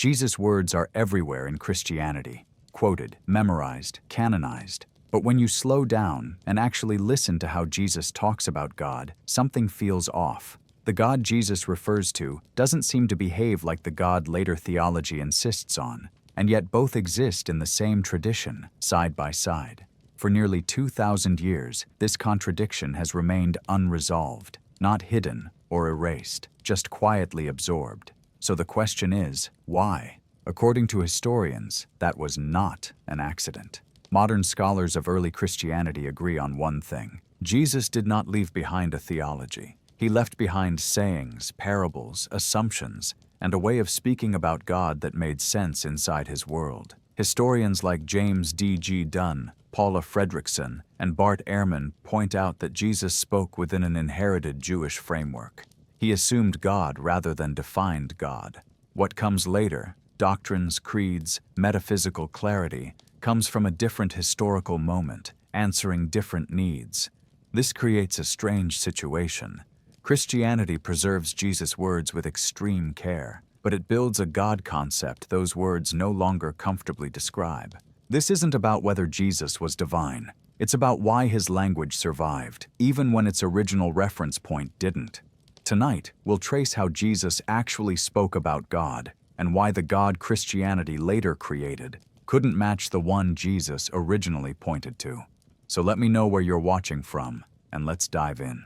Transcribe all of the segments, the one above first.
Jesus' words are everywhere in Christianity, quoted, memorized, canonized. But when you slow down and actually listen to how Jesus talks about God, something feels off. The God Jesus refers to doesn't seem to behave like the God later theology insists on, and yet both exist in the same tradition, side by side. For nearly 2,000 years, this contradiction has remained unresolved, not hidden or erased, just quietly absorbed. So the question is, why? According to historians, that was not an accident. Modern scholars of early Christianity agree on one thing. Jesus did not leave behind a theology. He left behind sayings, parables, assumptions, and a way of speaking about God that made sense inside his world. Historians like James D.G. Dunn, Paula Fredrickson, and Bart Ehrman point out that Jesus spoke within an inherited Jewish framework. He assumed God rather than defined God. What comes later, doctrines, creeds, metaphysical clarity, comes from a different historical moment, answering different needs. This creates a strange situation. Christianity preserves Jesus' words with extreme care, but it builds a God concept those words no longer comfortably describe. This isn't about whether Jesus was divine. It's about why his language survived, even when its original reference point didn't. Tonight, we'll trace how Jesus actually spoke about God, and why the God Christianity later created couldn't match the one Jesus originally pointed to. So let me know where you're watching from, and let's dive in.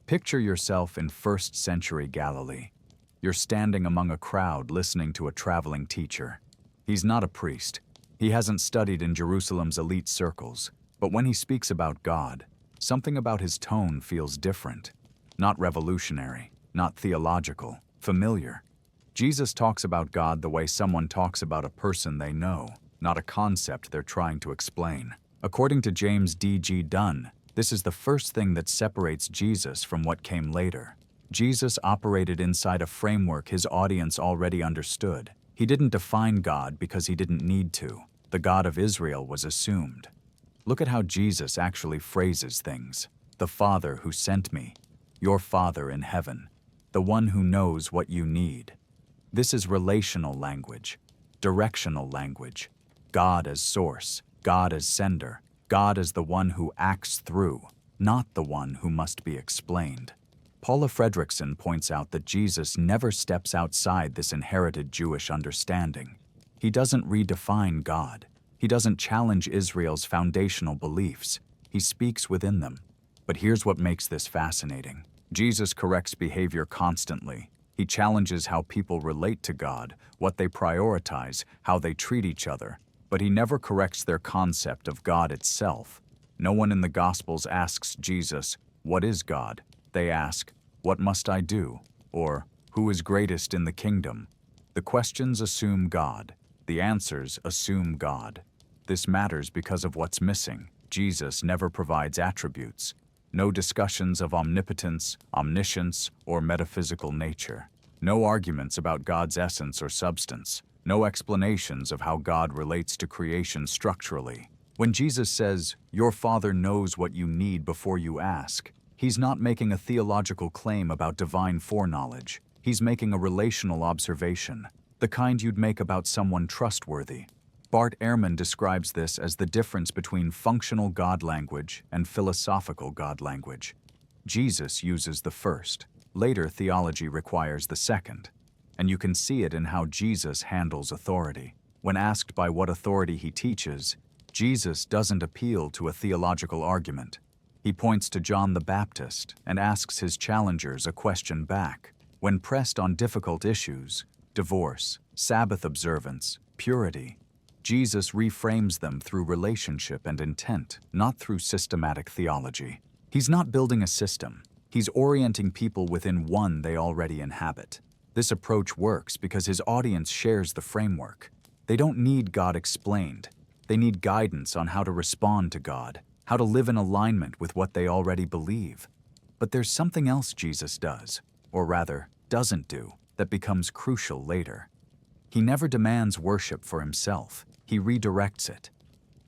Picture yourself in 1st century Galilee. You're standing among a crowd listening to a traveling teacher. He's not a priest. He hasn't studied in Jerusalem's elite circles, but when he speaks about God, something about his tone feels different. Not revolutionary, not theological, familiar. Jesus talks about God the way someone talks about a person they know, not a concept they're trying to explain. According to James D.G. Dunn, this is the first thing that separates Jesus from what came later. Jesus operated inside a framework his audience already understood. He didn't define God because he didn't need to. The God of Israel was assumed. Look at how Jesus actually phrases things. The Father who sent me, your Father in heaven, the one who knows what you need. This is relational language, directional language. God as source, God as sender, God as the one who acts through, not the one who must be explained. Paula Fredrickson points out that Jesus never steps outside this inherited Jewish understanding. He doesn't redefine God. He doesn't challenge Israel's foundational beliefs. He speaks within them. But here's what makes this fascinating. Jesus corrects behavior constantly. He challenges how people relate to God, what they prioritize, how they treat each other. But he never corrects their concept of God itself. No one in the Gospels asks Jesus, "What is God?" They ask, "What must I do?" Or, "Who is greatest in the kingdom?" The questions assume God. The answers assume God. This matters because of what's missing. Jesus never provides attributes. No discussions of omnipotence, omniscience, or metaphysical nature. No arguments about God's essence or substance. No explanations of how God relates to creation structurally. When Jesus says, "Your Father knows what you need before you ask," he's not making a theological claim about divine foreknowledge. He's making a relational observation, the kind you'd make about someone trustworthy. Bart Ehrman describes this as the difference between functional God language and philosophical God language. Jesus uses the first. Later theology requires the second. And you can see it in how Jesus handles authority. When asked by what authority he teaches, Jesus doesn't appeal to a theological argument. He points to John the Baptist and asks his challengers a question back. When pressed on difficult issues, divorce, Sabbath observance, purity, Jesus reframes them through relationship and intent, not through systematic theology. He's not building a system. He's orienting people within one they already inhabit. This approach works because his audience shares the framework. They don't need God explained. They need guidance on how to respond to God, how to live in alignment with what they already believe. But there's something else Jesus does, or rather, doesn't do, that becomes crucial later. He never demands worship for himself. He redirects it.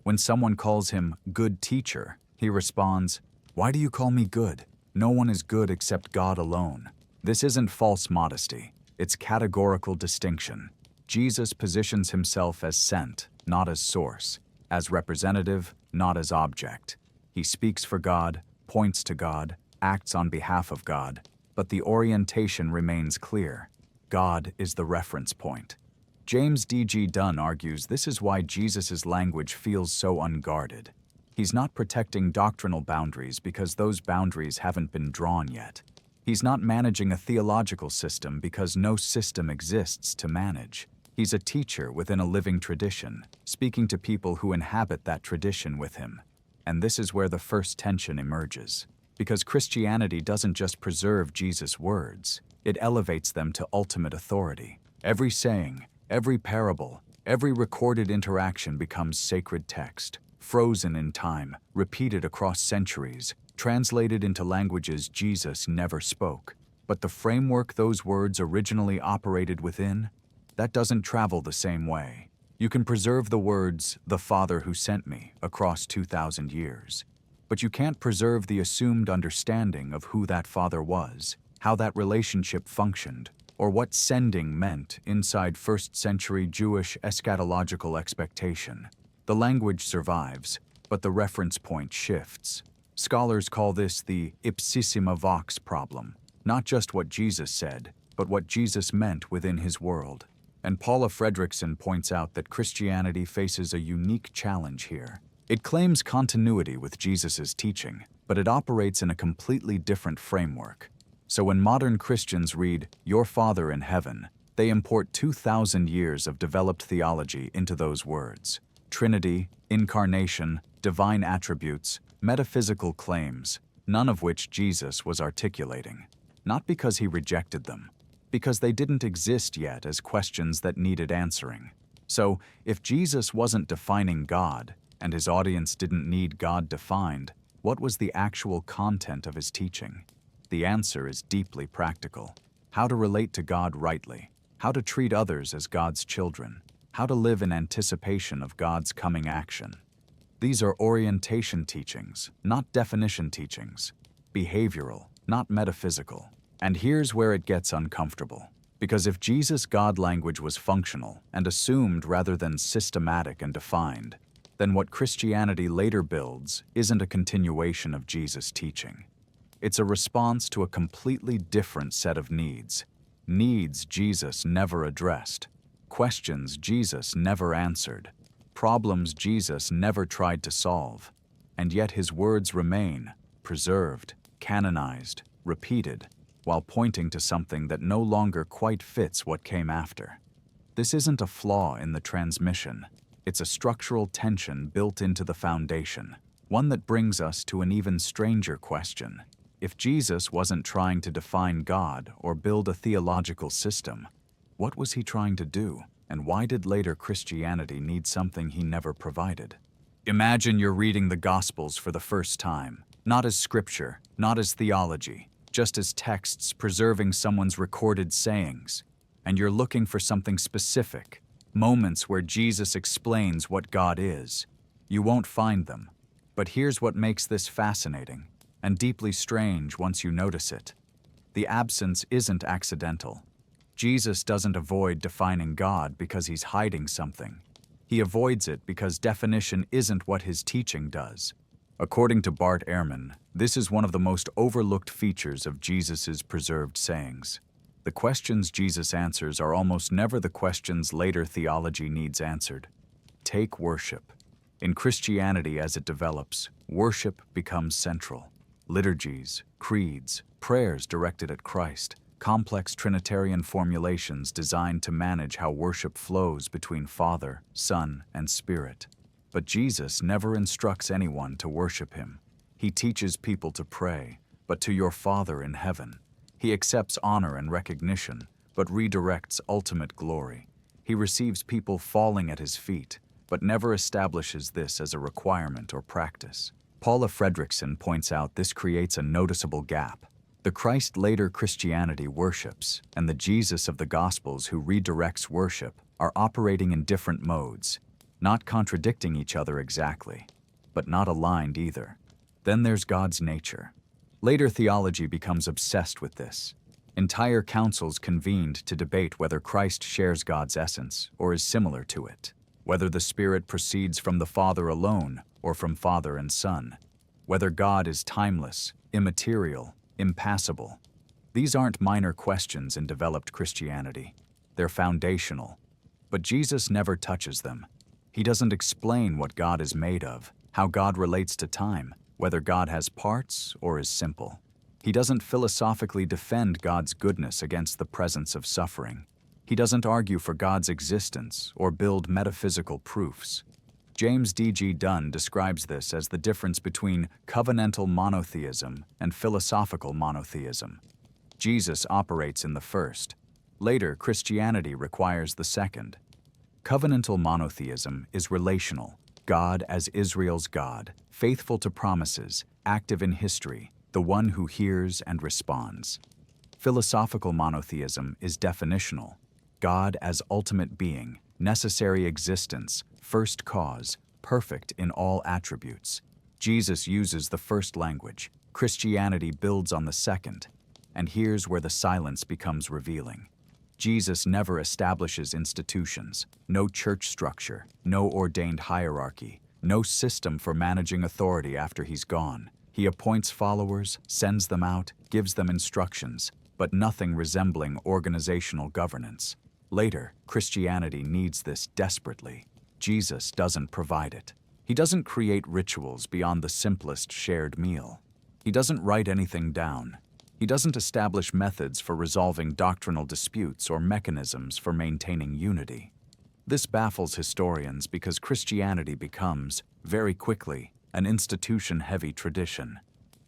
When someone calls him good teacher, he responds, "Why do you call me good? No one is good except God alone." This isn't false modesty. It's categorical distinction. Jesus positions himself as sent, not as source, as representative, not as object. He speaks for God, points to God, acts on behalf of God, but the orientation remains clear. God is the reference point. James D.G. Dunn argues this is why Jesus' language feels so unguarded. He's not protecting doctrinal boundaries because those boundaries haven't been drawn yet. He's not managing a theological system because no system exists to manage. He's a teacher within a living tradition, speaking to people who inhabit that tradition with him. And this is where the first tension emerges. Because Christianity doesn't just preserve Jesus' words, it elevates them to ultimate authority. Every saying, every parable, every recorded interaction becomes sacred text, frozen in time, repeated across centuries, translated into languages Jesus never spoke. But the framework those words originally operated within, that doesn't travel the same way. You can preserve the words, "the Father who sent me," across 2,000 years. But you can't preserve the assumed understanding of who that Father was, how that relationship functioned, or what sending meant inside first-century Jewish eschatological expectation. The language survives, but the reference point shifts. Scholars call this the ipsissima vox problem, not just what Jesus said, but what Jesus meant within his world. And Paula Fredrickson points out that Christianity faces a unique challenge here. It claims continuity with Jesus' teaching, but it operates in a completely different framework. So when modern Christians read, "Your Father in heaven," they import 2,000 years of developed theology into those words. Trinity, incarnation, divine attributes, metaphysical claims, none of which Jesus was articulating. Not because he rejected them, because they didn't exist yet as questions that needed answering. So, if Jesus wasn't defining God, and his audience didn't need God defined, what was the actual content of his teaching? The answer is deeply practical. How to relate to God rightly, how to treat others as God's children, how to live in anticipation of God's coming action. These are orientation teachings, not definition teachings, behavioral, not metaphysical. And here's where it gets uncomfortable. Because if Jesus' God language was functional and assumed rather than systematic and defined, then what Christianity later builds isn't a continuation of Jesus' teaching. It's a response to a completely different set of needs. Needs Jesus never addressed, questions Jesus never answered, problems Jesus never tried to solve. And yet his words remain, preserved, canonized, repeated, while pointing to something that no longer quite fits what came after. This isn't a flaw in the transmission. It's a structural tension built into the foundation, one that brings us to an even stranger question. If Jesus wasn't trying to define God or build a theological system, what was he trying to do, and why did later Christianity need something he never provided? Imagine you're reading the Gospels for the first time, not as scripture, not as theology, just as texts preserving someone's recorded sayings, and you're looking for something specific, moments where Jesus explains what God is. You won't find them. But here's what makes this fascinating, and deeply strange once you notice it. The absence isn't accidental. Jesus doesn't avoid defining God because he's hiding something. He avoids it because definition isn't what his teaching does. According to Bart Ehrman, this is one of the most overlooked features of Jesus' preserved sayings. The questions Jesus answers are almost never the questions later theology needs answered. Take worship. In Christianity as it develops, worship becomes central. Liturgies, creeds, prayers directed at Christ, complex Trinitarian formulations designed to manage how worship flows between Father, Son, and Spirit. But Jesus never instructs anyone to worship him. He teaches people to pray, but to your Father in heaven. He accepts honor and recognition, but redirects ultimate glory. He receives people falling at his feet, but never establishes this as a requirement or practice. Paula Fredrickson points out this creates a noticeable gap. The Christ later Christianity worships, and the Jesus of the Gospels who redirects worship are operating in different modes, not contradicting each other exactly, but not aligned either. Then there's God's nature. Later theology becomes obsessed with this. Entire councils convened to debate whether Christ shares God's essence or is similar to it, whether the Spirit proceeds from the Father alone or from Father and Son, whether God is timeless, immaterial, impassible. These aren't minor questions in developed Christianity. They're foundational. But Jesus never touches them. He doesn't explain what God is made of, how God relates to time, whether God has parts or is simple. He doesn't philosophically defend God's goodness against the presence of suffering. He doesn't argue for God's existence or build metaphysical proofs. James D.G. Dunn describes this as the difference between covenantal monotheism and philosophical monotheism. Jesus operates in the first. Later, Christianity requires the second. Covenantal monotheism is relational. God as Israel's God, faithful to promises, active in history, the one who hears and responds. Philosophical monotheism is definitional. God as ultimate being, necessary existence, first cause, perfect in all attributes. Jesus uses the first language. Christianity builds on the second. And here's where the silence becomes revealing. Jesus never establishes institutions, no church structure, no ordained hierarchy, no system for managing authority after he's gone. He appoints followers, sends them out, gives them instructions, but nothing resembling organizational governance. Later, Christianity needs this desperately. Jesus doesn't provide it. He doesn't create rituals beyond the simplest shared meal. He doesn't write anything down. He doesn't establish methods for resolving doctrinal disputes or mechanisms for maintaining unity. This baffles historians because Christianity becomes, very quickly, an institution-heavy tradition.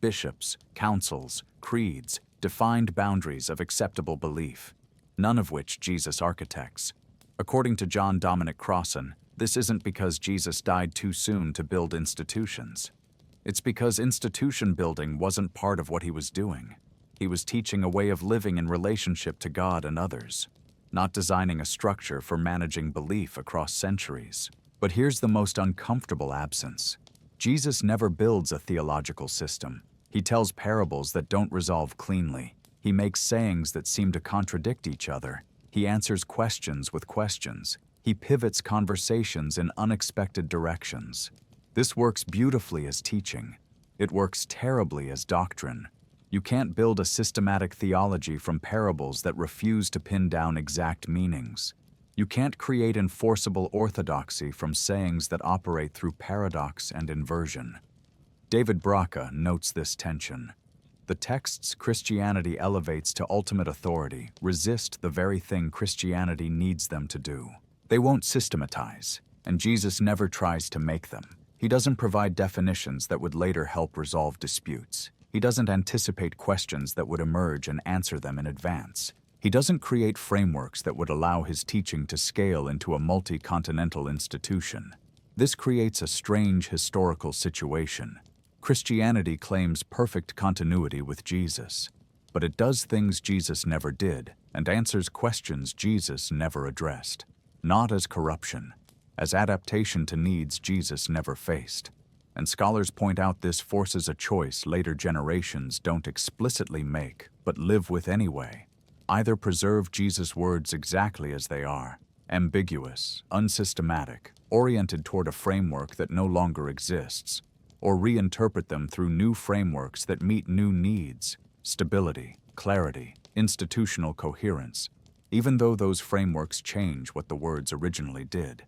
Bishops, councils, creeds, defined boundaries of acceptable belief, none of which Jesus architects. According to John Dominic Crossan, this isn't because Jesus died too soon to build institutions. It's because institution building wasn't part of what he was doing. He was teaching a way of living in relationship to God and others, not designing a structure for managing belief across centuries. But here's the most uncomfortable absence. Jesus never builds a theological system. He tells parables that don't resolve cleanly. He makes sayings that seem to contradict each other. He answers questions with questions. He pivots conversations in unexpected directions. This works beautifully as teaching. It works terribly as doctrine. You can't build a systematic theology from parables that refuse to pin down exact meanings. You can't create enforceable orthodoxy from sayings that operate through paradox and inversion. David Braca notes this tension. The texts Christianity elevates to ultimate authority resist the very thing Christianity needs them to do. They won't systematize, and Jesus never tries to make them. He doesn't provide definitions that would later help resolve disputes. He doesn't anticipate questions that would emerge and answer them in advance. He doesn't create frameworks that would allow his teaching to scale into a multi-continental institution. This creates a strange historical situation. Christianity claims perfect continuity with Jesus, but it does things Jesus never did and answers questions Jesus never addressed. Not as corruption, as adaptation to needs Jesus never faced. And scholars point out this forces a choice later generations don't explicitly make, but live with anyway. Either preserve Jesus' words exactly as they are, ambiguous, unsystematic, oriented toward a framework that no longer exists, or reinterpret them through new frameworks that meet new needs, stability, clarity, institutional coherence, even though those frameworks change what the words originally did.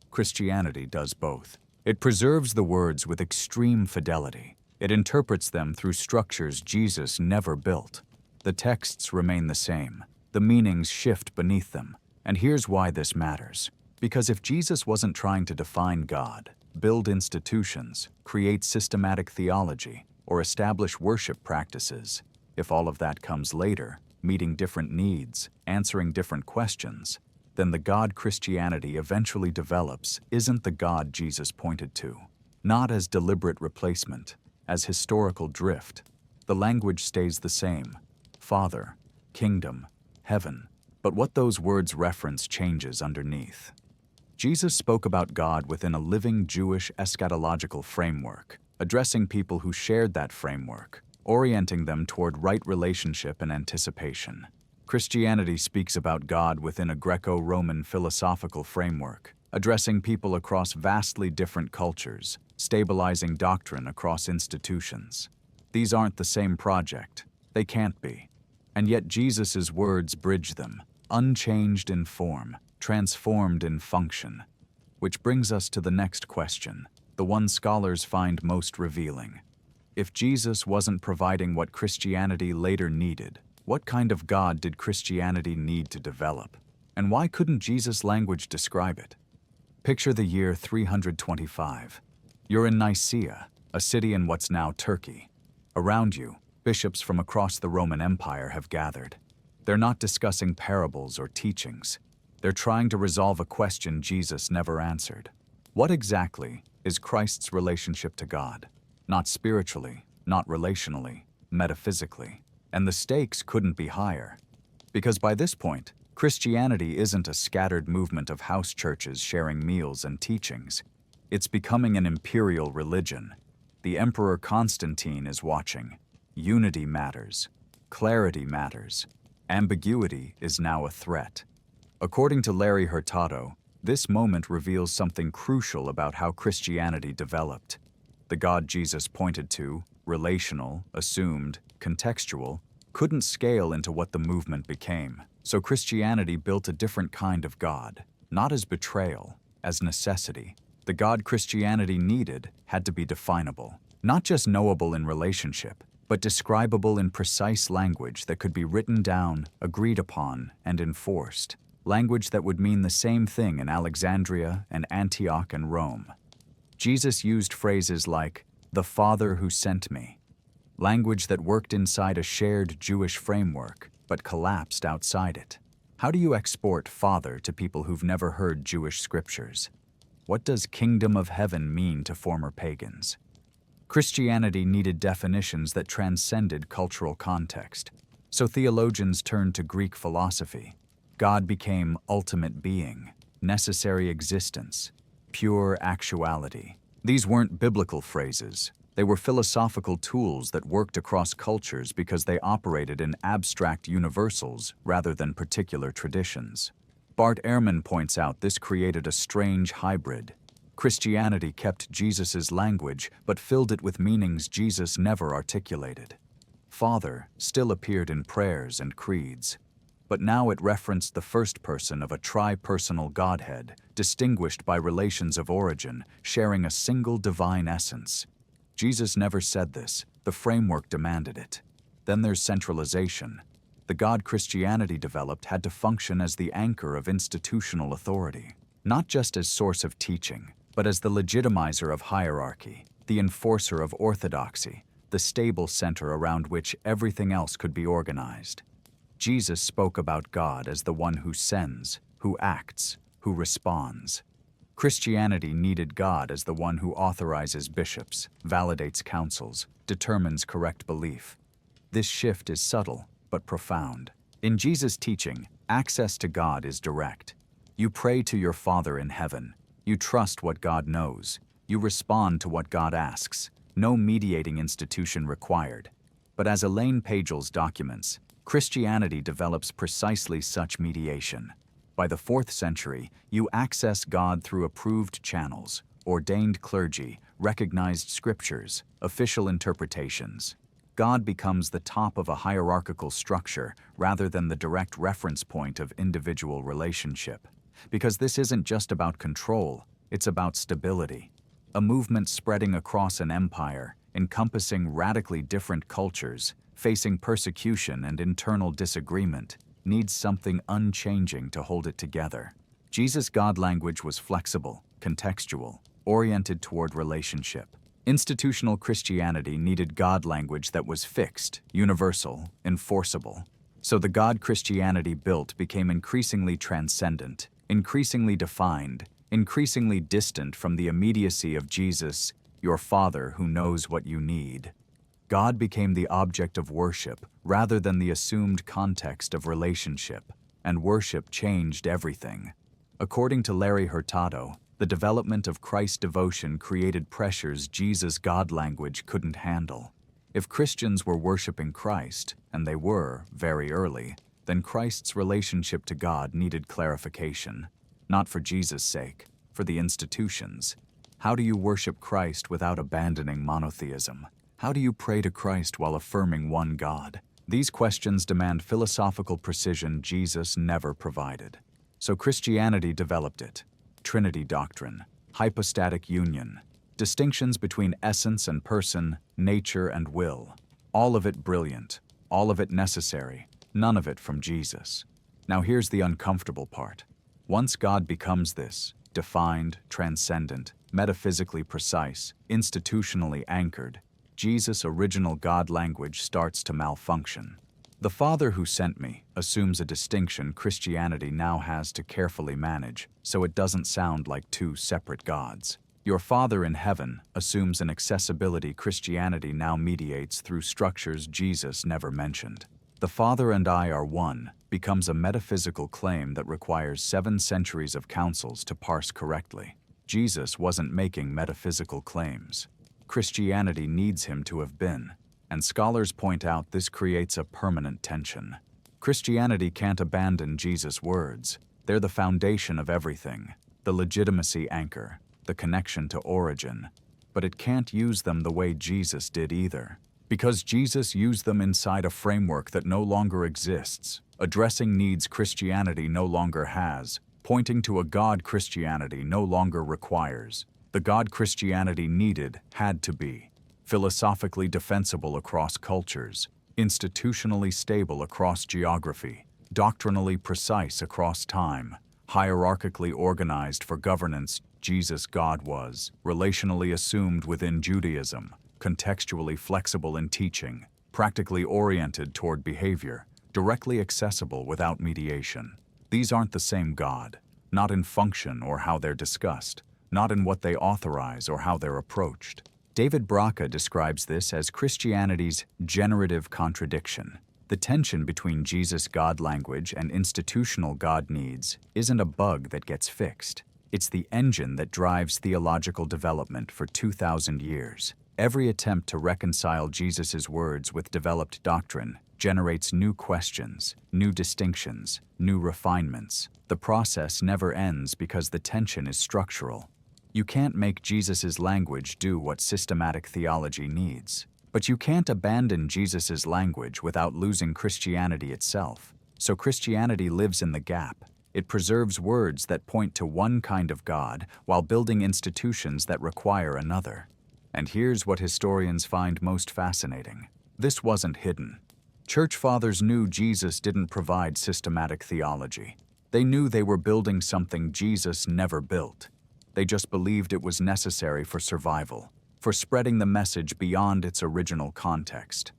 Christianity does both. It preserves the words with extreme fidelity. It interprets them through structures Jesus never built. The texts remain the same. The meanings shift beneath them. And here's why this matters. Because if Jesus wasn't trying to define God, build institutions, create systematic theology, or establish worship practices, if all of that comes later, meeting different needs, answering different questions, then the God Christianity eventually develops isn't the God Jesus pointed to. Not as deliberate replacement, as historical drift. The language stays the same. Father, kingdom, heaven. But what those words reference changes underneath. Jesus spoke about God within a living Jewish eschatological framework, addressing people who shared that framework, orienting them toward right relationship and anticipation. Christianity speaks about God within a Greco-Roman philosophical framework, addressing people across vastly different cultures, stabilizing doctrine across institutions. These aren't the same project. They can't be. And yet Jesus' words bridge them, unchanged in form, transformed in function. Which brings us to the next question, the one scholars find most revealing. If Jesus wasn't providing what Christianity later needed, what kind of God did Christianity need to develop? And why couldn't Jesus' language describe it? Picture the year 325. You're in Nicaea, a city in what's now Turkey. Around you, bishops from across the Roman Empire have gathered. They're not discussing parables or teachings. They're trying to resolve a question Jesus never answered. What exactly is Christ's relationship to God? Not spiritually, not relationally, metaphysically. And the stakes couldn't be higher. Because by this point, Christianity isn't a scattered movement of house churches sharing meals and teachings. It's becoming an imperial religion. The Emperor Constantine is watching. Unity matters. Clarity matters. Ambiguity is now a threat. According to Larry Hurtado, this moment reveals something crucial about how Christianity developed. The God Jesus pointed to, relational, assumed, contextual, couldn't scale into what the movement became. So Christianity built a different kind of God, not as betrayal, as necessity. The God Christianity needed had to be definable, not just knowable in relationship, but describable in precise language that could be written down, agreed upon, and enforced. Language that would mean the same thing in Alexandria and Antioch and Rome. Jesus used phrases like, "the Father who sent me," language that worked inside a shared Jewish framework, but collapsed outside it. How do you export Father to people who've never heard Jewish scriptures? What does kingdom of heaven mean to former pagans? Christianity needed definitions that transcended cultural context. So theologians turned to Greek philosophy. God became ultimate being, necessary existence, pure actuality. These weren't biblical phrases. They were philosophical tools that worked across cultures because they operated in abstract universals rather than particular traditions. Bart Ehrman points out this created a strange hybrid. Christianity kept Jesus' language but filled it with meanings Jesus never articulated. Father still appeared in prayers and creeds, but now it referenced the first person of a tri-personal Godhead, distinguished by relations of origin, sharing a single divine essence. Jesus never said this. The framework demanded it. Then there's centralization. The God Christianity developed had to function as the anchor of institutional authority, not just as source of teaching, but as the legitimizer of hierarchy, the enforcer of orthodoxy, the stable center around which everything else could be organized. Jesus spoke about God as the one who sends, who acts, who responds. Christianity needed God as the one who authorizes bishops, validates councils, determines correct belief. This shift is subtle, but profound. In Jesus' teaching, access to God is direct. You pray to your Father in heaven. You trust what God knows. You respond to what God asks. No mediating institution required. But as Elaine Pagels documents, Christianity develops precisely such mediation. By the 4th century, you access God through approved channels, ordained clergy, recognized scriptures, official interpretations. God becomes the top of a hierarchical structure rather than the direct reference point of individual relationship. Because this isn't just about control, it's about stability. A movement spreading across an empire, encompassing radically different cultures, facing persecution and internal disagreement, needs something unchanging to hold it together. Jesus' God language was flexible, contextual, oriented toward relationship. Institutional Christianity needed God language that was fixed, universal, enforceable. So the God Christianity built became increasingly transcendent, increasingly defined, increasingly distant from the immediacy of Jesus, your Father who knows what you need. God became the object of worship rather than the assumed context of relationship, and worship changed everything. According to Larry Hurtado, the development of Christ devotion created pressures Jesus' God language couldn't handle. If Christians were worshiping Christ, and they were very early, then Christ's relationship to God needed clarification, not for Jesus' sake, for the institutions. How do you worship Christ without abandoning monotheism? How do you pray to Christ while affirming one God? These questions demand philosophical precision Jesus never provided. So Christianity developed it. Trinity doctrine, hypostatic union, distinctions between essence and person, nature and will. All of it brilliant, all of it necessary, none of it from Jesus. Now here's the uncomfortable part. Once God becomes this, defined, transcendent, metaphysically precise, institutionally anchored, Jesus' original God language starts to malfunction. The Father who sent me assumes a distinction Christianity now has to carefully manage, so it doesn't sound like two separate gods. Your Father in heaven assumes an accessibility Christianity now mediates through structures Jesus never mentioned. The Father and I are one becomes a metaphysical claim that requires 7 centuries of councils to parse correctly. Jesus wasn't making metaphysical claims. Christianity needs him to have been, and scholars point out this creates a permanent tension. Christianity can't abandon Jesus' words. They're the foundation of everything, the legitimacy anchor, the connection to origin. But it can't use them the way Jesus did either. Because Jesus used them inside a framework that no longer exists, addressing needs Christianity no longer has, pointing to a God Christianity no longer requires. The God Christianity needed had to be philosophically defensible across cultures, institutionally stable across geography, doctrinally precise across time, hierarchically organized for governance. Jesus' God was relationally assumed within Judaism, contextually flexible in teaching, practically oriented toward behavior, directly accessible without mediation. These aren't the same God, not in function or how they're discussed, not in what they authorize or how they're approached. David Braca describes this as Christianity's generative contradiction. The tension between Jesus' God language and institutional God needs isn't a bug that gets fixed. It's the engine that drives theological development for 2,000 years. Every attempt to reconcile Jesus' words with developed doctrine generates new questions, new distinctions, new refinements. The process never ends because the tension is structural. You can't make Jesus' language do what systematic theology needs. But you can't abandon Jesus' language without losing Christianity itself. So Christianity lives in the gap. It preserves words that point to one kind of God while building institutions that require another. And here's what historians find most fascinating. This wasn't hidden. Church fathers knew Jesus didn't provide systematic theology. They knew they were building something Jesus never built. They just believed it was necessary for survival, for spreading the message beyond its original context.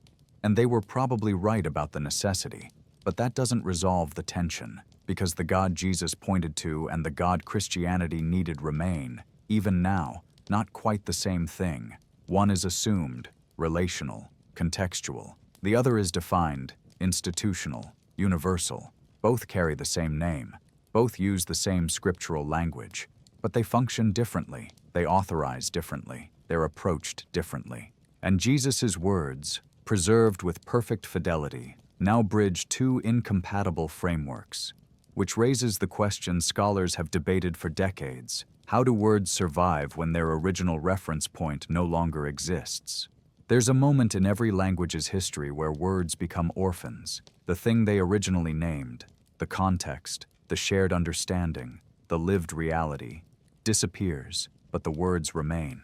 And they were probably right about the necessity, but that doesn't resolve the tension, because the God Jesus pointed to and the God Christianity needed remain, even now, not quite the same thing. One is assumed, relational, contextual. The other is defined, institutional, universal. Both carry the same name. Both use the same scriptural language. But they function differently. They authorize differently. They're approached differently. And Jesus' words, preserved with perfect fidelity, now bridge 2 incompatible frameworks, which raises the question scholars have debated for decades. How do words survive when their original reference point no longer exists? There's a moment in every language's history where words become orphans. The thing they originally named, the context, the shared understanding, the lived reality, disappears, but the words remain.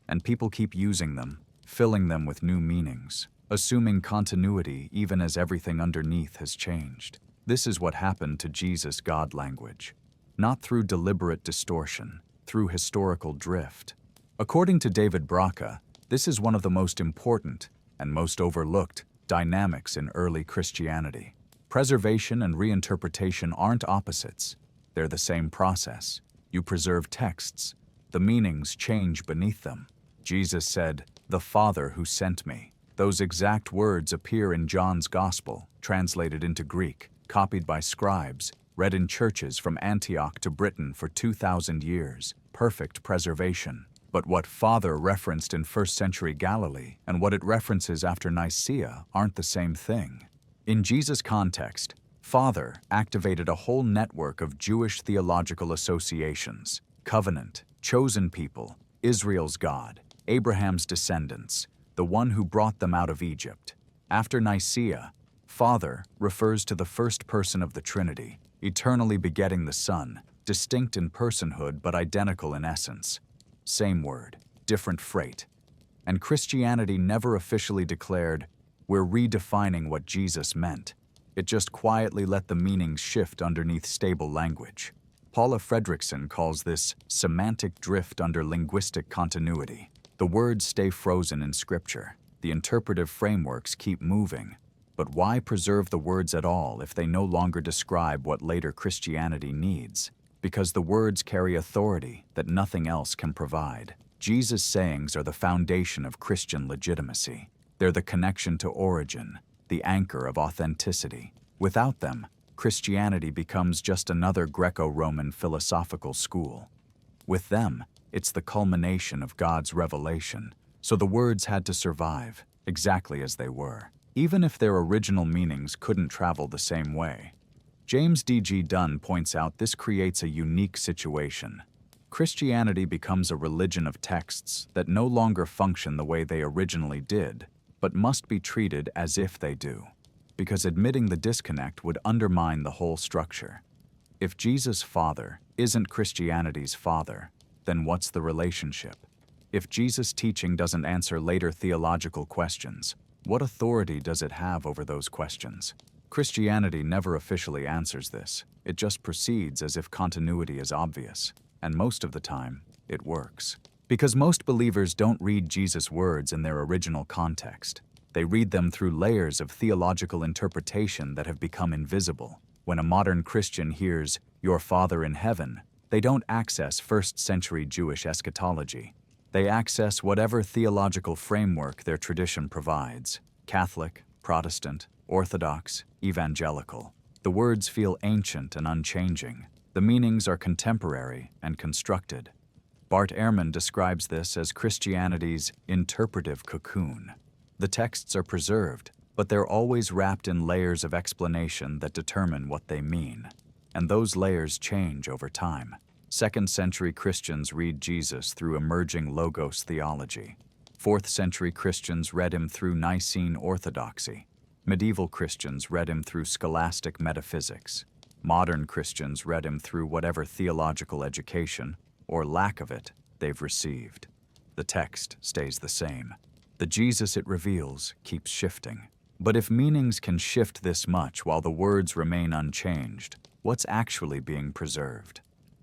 And people keep using them, filling them with new meanings, assuming continuity even as everything underneath has changed. This is what happened to Jesus' God language. Not through deliberate distortion, through historical drift. According to David Braca, this is one of the most important and most overlooked dynamics in early Christianity. Preservation and reinterpretation aren't opposites. They're the same process. You preserve texts. The meanings change beneath them. Jesus said, "The Father who sent me." Those exact words appear in John's Gospel, translated into Greek, copied by scribes, read in churches from Antioch to Britain for 2,000 years. Perfect preservation. But what Father referenced in first-century Galilee and what it references after Nicaea aren't the same thing. In Jesus' context, Father activated a whole network of Jewish theological associations: covenant, chosen people, Israel's God, Abraham's descendants, the one who brought them out of Egypt. After Nicaea, Father refers to the first person of the Trinity, eternally begetting the Son, distinct in personhood but identical in essence. Same word, different freight. And Christianity never officially declared, "We're redefining what Jesus meant." It just quietly let the meanings shift underneath stable language. Paula Fredrickson calls this semantic drift under linguistic continuity. The words stay frozen in Scripture. The interpretive frameworks keep moving. But why preserve the words at all if they no longer describe what later Christianity needs? Because the words carry authority that nothing else can provide. Jesus' sayings are the foundation of Christian legitimacy. They're the connection to origin, the anchor of authenticity. Without them, Christianity becomes just another Greco-Roman philosophical school. With them, it's the culmination of God's revelation, so the words had to survive, exactly as they were, even if their original meanings couldn't travel the same way. James D.G. Dunn points out this creates a unique situation. Christianity becomes a religion of texts that no longer function the way they originally did, but must be treated as if they do, because admitting the disconnect would undermine the whole structure. If Jesus' Father isn't Christianity's Father, then what's the relationship? If Jesus' teaching doesn't answer later theological questions, what authority does it have over those questions? Christianity never officially answers this. It just proceeds as if continuity is obvious, and most of the time, it works. Because most believers don't read Jesus' words in their original context. They read them through layers of theological interpretation that have become invisible. When a modern Christian hears, "Your Father in heaven," they don't access first-century Jewish eschatology. They access whatever theological framework their tradition provides: Catholic, Protestant, Orthodox, Evangelical. The words feel ancient and unchanging. The meanings are contemporary and constructed. Bart Ehrman describes this as Christianity's interpretive cocoon. The texts are preserved, but they're always wrapped in layers of explanation that determine what they mean. And those layers change over time. Second-century Christians read Jesus through emerging Logos theology. Fourth-century Christians read him through Nicene orthodoxy. Medieval Christians read him through scholastic metaphysics. Modern Christians read him through whatever theological education, or lack of it, they've received. The text stays the same. The Jesus it reveals keeps shifting. But if meanings can shift this much while the words remain unchanged, what's actually being preserved?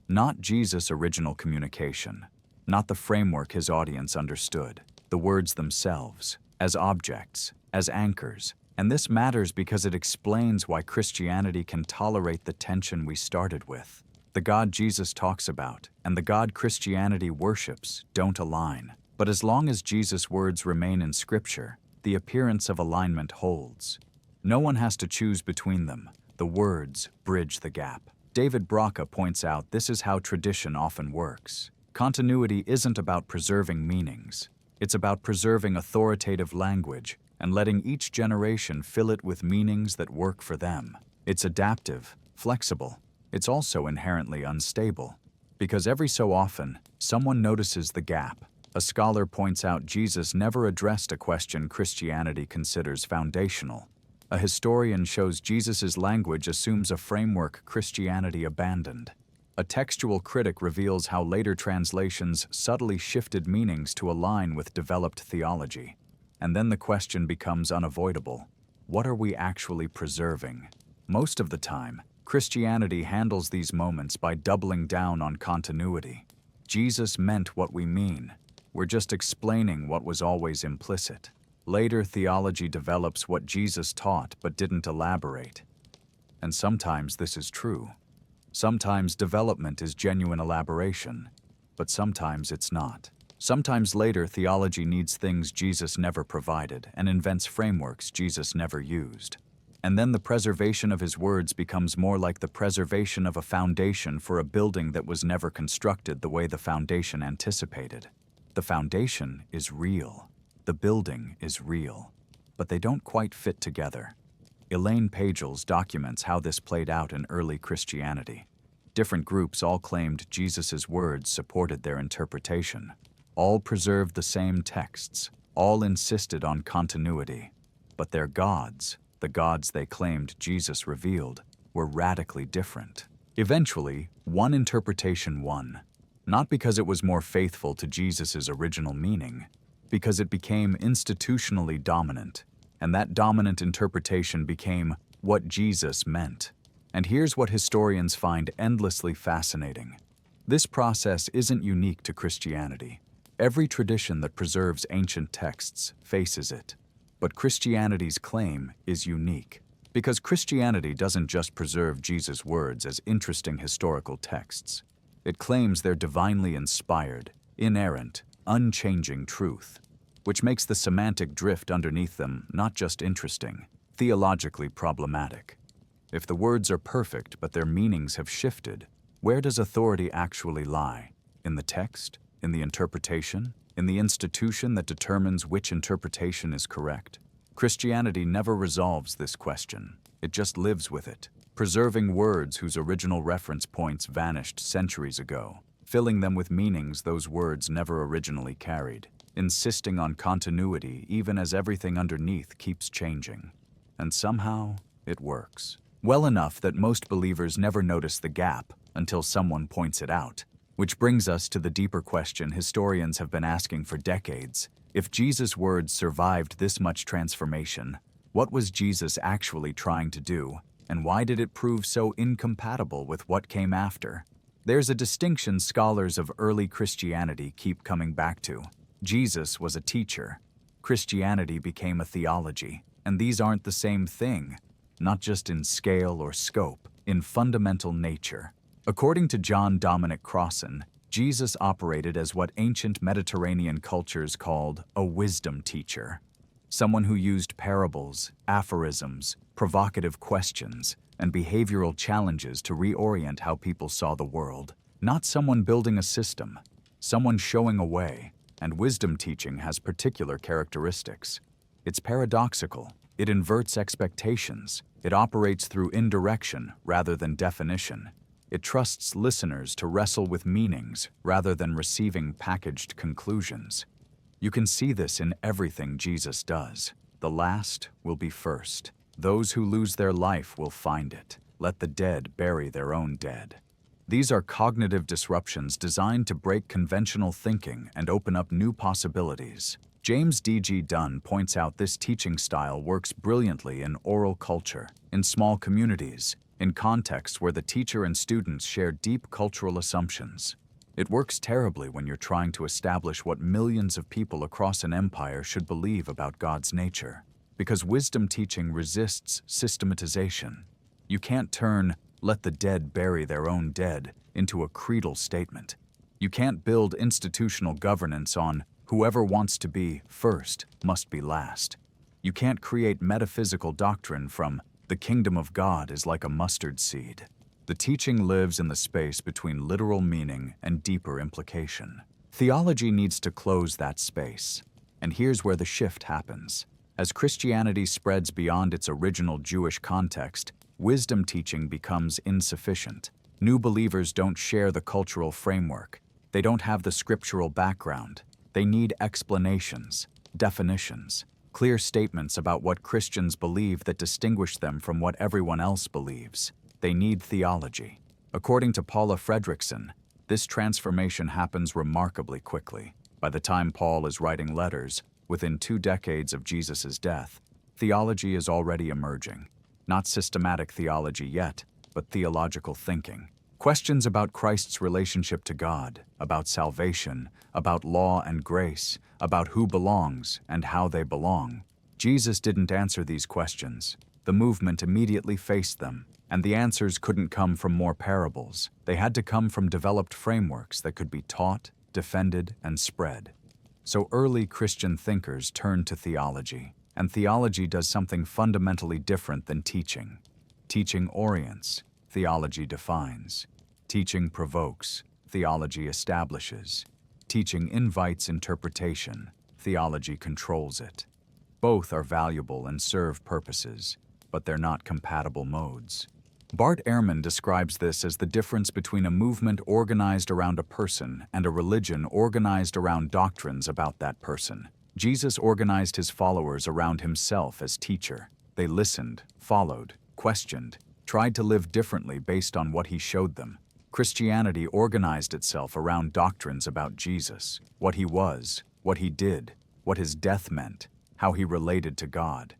Not Jesus' original communication, not the framework his audience understood, the words themselves, as objects, as anchors. And this matters because it explains why Christianity can tolerate the tension we started with. The God Jesus talks about and the God Christianity worships don't align. But as long as Jesus' words remain in Scripture, the appearance of alignment holds. No one has to choose between them. The words bridge the gap. David Braca points out this is how tradition often works. Continuity isn't about preserving meanings. It's about preserving authoritative language and letting each generation fill it with meanings that work for them. It's adaptive, flexible. It's also inherently unstable. Because every so often, someone notices the gap. A scholar points out Jesus never addressed a question Christianity considers foundational. A historian shows Jesus' language assumes a framework Christianity abandoned. A textual critic reveals how later translations subtly shifted meanings to align with developed theology. And then the question becomes unavoidable. What are we actually preserving? Most of the time, Christianity handles these moments by doubling down on continuity. Jesus meant what we mean. We're just explaining what was always implicit. Later theology develops what Jesus taught but didn't elaborate. And sometimes this is true. Sometimes development is genuine elaboration, but sometimes it's not. Sometimes later theology needs things Jesus never provided and invents frameworks Jesus never used. And then the preservation of his words becomes more like the preservation of a foundation for a building that was never constructed the way the foundation anticipated. The foundation is real. The building is real. But they don't quite fit together. Elaine Pagels documents how this played out in early Christianity. Different groups all claimed Jesus' words supported their interpretation. All preserved the same texts. All insisted on continuity. But their gods, the gods they claimed Jesus revealed, were radically different. Eventually, one interpretation won. Not because it was more faithful to Jesus' original meaning, because it became institutionally dominant, and that dominant interpretation became what Jesus meant. And here's what historians find endlessly fascinating. This process isn't unique to Christianity. Every tradition that preserves ancient texts faces it. But Christianity's claim is unique, because Christianity doesn't just preserve Jesus' words as interesting historical texts. It claims they're divinely inspired, inerrant, unchanging truth, which makes the semantic drift underneath them not just interesting, theologically problematic. If the words are perfect but their meanings have shifted, where does authority actually lie? In the text? In the interpretation? In the institution that determines which interpretation is correct? Christianity never resolves this question. It just lives with it, preserving words whose original reference points vanished centuries ago, filling them with meanings those words never originally carried, insisting on continuity even as everything underneath keeps changing. And somehow, it works. Well enough that most believers never notice the gap until someone points it out. Which brings us to the deeper question historians have been asking for decades. If Jesus' words survived this much transformation, what was Jesus actually trying to do, and why did it prove so incompatible with what came after? There's a distinction scholars of early Christianity keep coming back to. Jesus was a teacher. Christianity became a theology, and these aren't the same thing, not just in scale or scope, in fundamental nature. According to John Dominic Crossan, Jesus operated as what ancient Mediterranean cultures called a wisdom teacher, someone who used parables, aphorisms, provocative questions, and behavioral challenges to reorient how people saw the world. Not someone building a system, someone showing a way, and wisdom teaching has particular characteristics. It's paradoxical, it inverts expectations, it operates through indirection rather than definition. It trusts listeners to wrestle with meanings rather than receiving packaged conclusions. You can see this in everything Jesus does. The last will be first. Those who lose their life will find it. Let the dead bury their own dead. These are cognitive disruptions designed to break conventional thinking and open up new possibilities. James D.G. Dunn points out this teaching style works brilliantly in oral culture, in small communities, in contexts where the teacher and students share deep cultural assumptions. It works terribly when you're trying to establish what millions of people across an empire should believe about God's nature, because wisdom teaching resists systematization. You can't turn "let the dead bury their own dead" into a creedal statement. You can't build institutional governance on "whoever wants to be first must be last." You can't create metaphysical doctrine from "the kingdom of God is like a mustard seed." The teaching lives in the space between literal meaning and deeper implication. Theology needs to close that space. And here's where the shift happens. As Christianity spreads beyond its original Jewish context, wisdom teaching becomes insufficient. New believers don't share the cultural framework. They don't have the scriptural background. They need explanations, definitions, clear statements about what Christians believe that distinguish them from what everyone else believes. They need theology. According to Paula Fredrickson, this transformation happens remarkably quickly. By the time Paul is writing letters, within 2 decades of Jesus' death, theology is already emerging. Not systematic theology yet, but theological thinking. Questions about Christ's relationship to God, about salvation, about law and grace, about who belongs and how they belong. Jesus didn't answer these questions. The movement immediately faced them, and the answers couldn't come from more parables. They had to come from developed frameworks that could be taught, defended, and spread. So early Christian thinkers turned to theology, and theology does something fundamentally different than teaching. Teaching orients, theology defines. Teaching provokes, theology establishes. Teaching invites interpretation. Theology controls it. Both are valuable and serve purposes, but they're not compatible modes. Bart Ehrman describes this as the difference between a movement organized around a person and a religion organized around doctrines about that person. Jesus organized his followers around himself as teacher. They listened, followed, questioned, tried to live differently based on what he showed them. Christianity organized itself around doctrines about Jesus, what he was, what he did, what his death meant, how he related to God.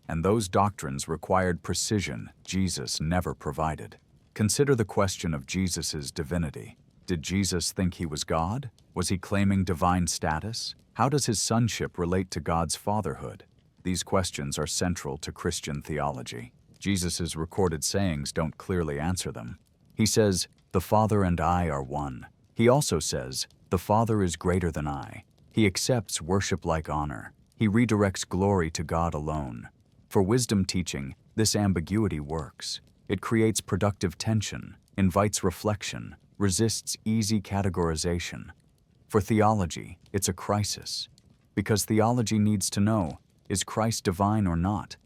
And those doctrines required precision Jesus never provided. Consider the question of Jesus' divinity. Did Jesus think he was God? Was he claiming divine status? How does his sonship relate to God's fatherhood? These questions are central to Christian theology. Jesus' recorded sayings don't clearly answer them. He says, "The Father and I are one." He also says, "The Father is greater than I." He accepts worship-like honor. He redirects glory to God alone. For wisdom teaching, this ambiguity works. It creates productive tension, invites reflection, resists easy categorization. For theology, it's a crisis. Because theology needs to know, is Christ divine or not?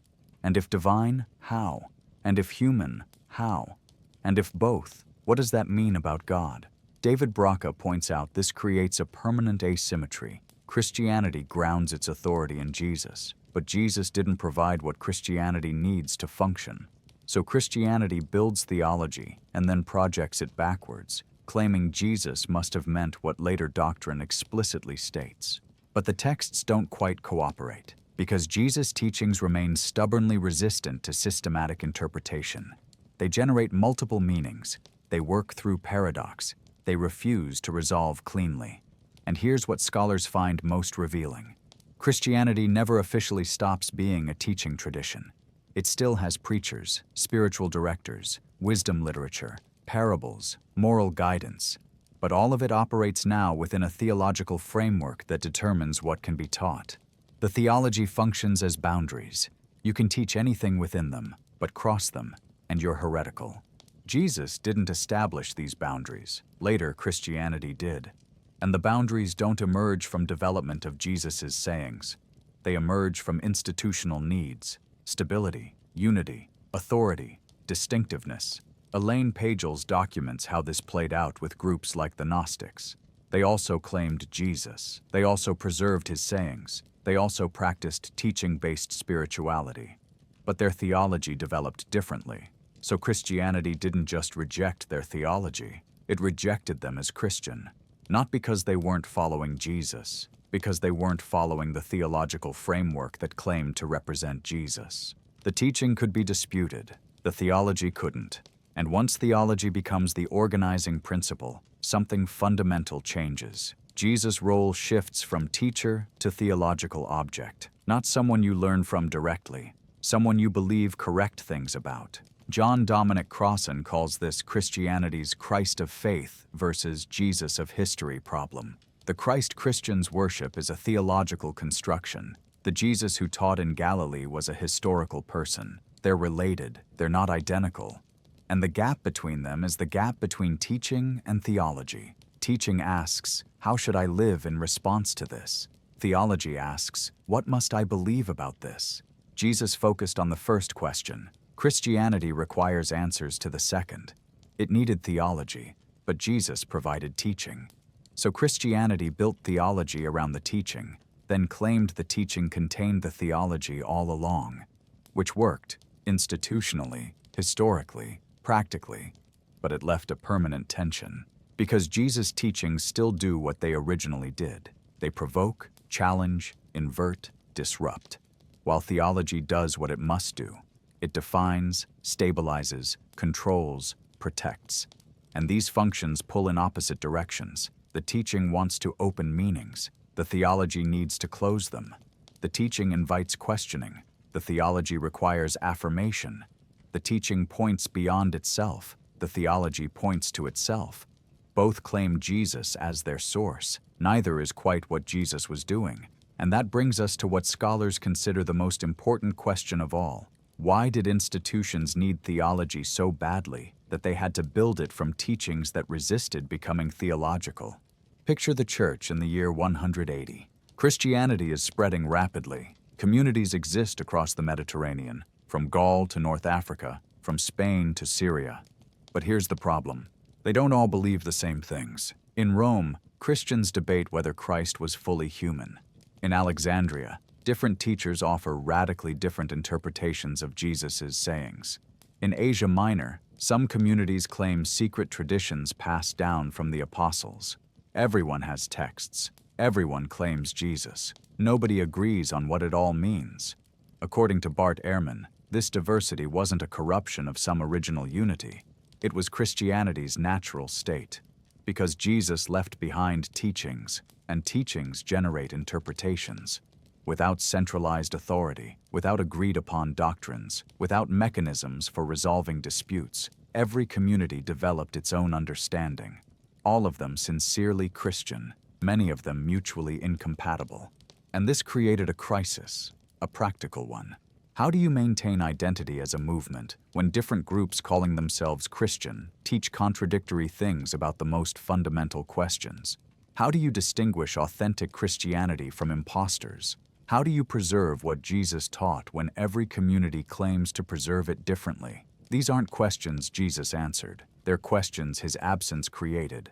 And if divine, how? And if human, how? And if both, what does that mean about God? David Braca points out this creates a permanent asymmetry. Christianity grounds its authority in Jesus, but Jesus didn't provide what Christianity needs to function. So Christianity builds theology and then projects it backwards, claiming Jesus must have meant what later doctrine explicitly states. But the texts don't quite cooperate, because Jesus' teachings remain stubbornly resistant to systematic interpretation. They generate multiple meanings. They work through paradox. They refuse to resolve cleanly. And here's what scholars find most revealing. Christianity never officially stops being a teaching tradition. It still has preachers, spiritual directors, wisdom literature, parables, moral guidance. But all of it operates now within a theological framework that determines what can be taught. The theology functions as boundaries. You can teach anything within them, but cross them, and you're heretical. Jesus didn't establish these boundaries. Later, Christianity did. And the boundaries don't emerge from development of Jesus' sayings. They emerge from institutional needs, stability, unity, authority, distinctiveness. Elaine Pagels documents how this played out with groups like the Gnostics. They also claimed Jesus. They also preserved his sayings. They also practiced teaching-based spirituality. But their theology developed differently. So Christianity didn't just reject their theology, it rejected them as Christian. Not because they weren't following Jesus, because they weren't following the theological framework that claimed to represent Jesus. The teaching could be disputed, the theology couldn't. And once theology becomes the organizing principle, something fundamental changes. Jesus' role shifts from teacher to theological object, not someone you learn from directly, someone you believe correct things about. John Dominic Crossan calls this Christianity's Christ of faith versus Jesus of history problem. The Christ Christians worship is a theological construction. The Jesus who taught in Galilee was a historical person. They're related, they're not identical. And the gap between them is the gap between teaching and theology. Teaching asks, how should I live in response to this? Theology asks, what must I believe about this? Jesus focused on the first question. Christianity requires answers to the second. It needed theology, but Jesus provided teaching. So Christianity built theology around the teaching, then claimed the teaching contained the theology all along, which worked, institutionally, historically, practically, but it left a permanent tension. Because Jesus' teachings still do what they originally did. They provoke, challenge, invert, disrupt. While theology does what it must do. It defines, stabilizes, controls, protects. And these functions pull in opposite directions. The teaching wants to open meanings. The theology needs to close them. The teaching invites questioning. The theology requires affirmation. The teaching points beyond itself. The theology points to itself. Both claim Jesus as their source. Neither is quite what Jesus was doing. And that brings us to what scholars consider the most important question of all. Why did institutions need theology so badly that they had to build it from teachings that resisted becoming theological? Picture the church in the year 180. Christianity is spreading rapidly. Communities exist across the Mediterranean, from Gaul to North Africa, from Spain to Syria. But here's the problem. They don't all believe the same things. In Rome, Christians debate whether Christ was fully human. In Alexandria, different teachers offer radically different interpretations of Jesus' sayings. In Asia Minor, some communities claim secret traditions passed down from the apostles. Everyone has texts. Everyone claims Jesus. Nobody agrees on what it all means. According to Bart Ehrman, this diversity wasn't a corruption of some original unity. It was Christianity's natural state. Because Jesus left behind teachings, and teachings generate interpretations. Without centralized authority, without agreed-upon doctrines, without mechanisms for resolving disputes, every community developed its own understanding. All of them sincerely Christian, many of them mutually incompatible. And this created a crisis, a practical one. How do you maintain identity as a movement when different groups calling themselves Christian teach contradictory things about the most fundamental questions? How do you distinguish authentic Christianity from imposters? How do you preserve what Jesus taught when every community claims to preserve it differently? These aren't questions Jesus answered. They're questions his absence created.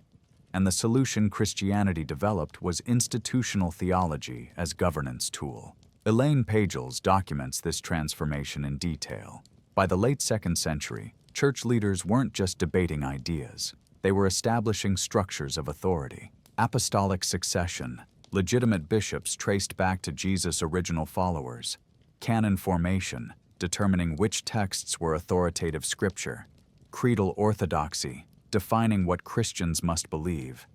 And the solution Christianity developed was institutional theology as governance tool. Elaine Pagels documents this transformation in detail. By the late 2nd century, church leaders weren't just debating ideas. They were establishing structures of authority. Apostolic succession, legitimate bishops traced back to Jesus' original followers. Canon formation, determining which texts were authoritative scripture. Creedal orthodoxy, defining what Christians must believe.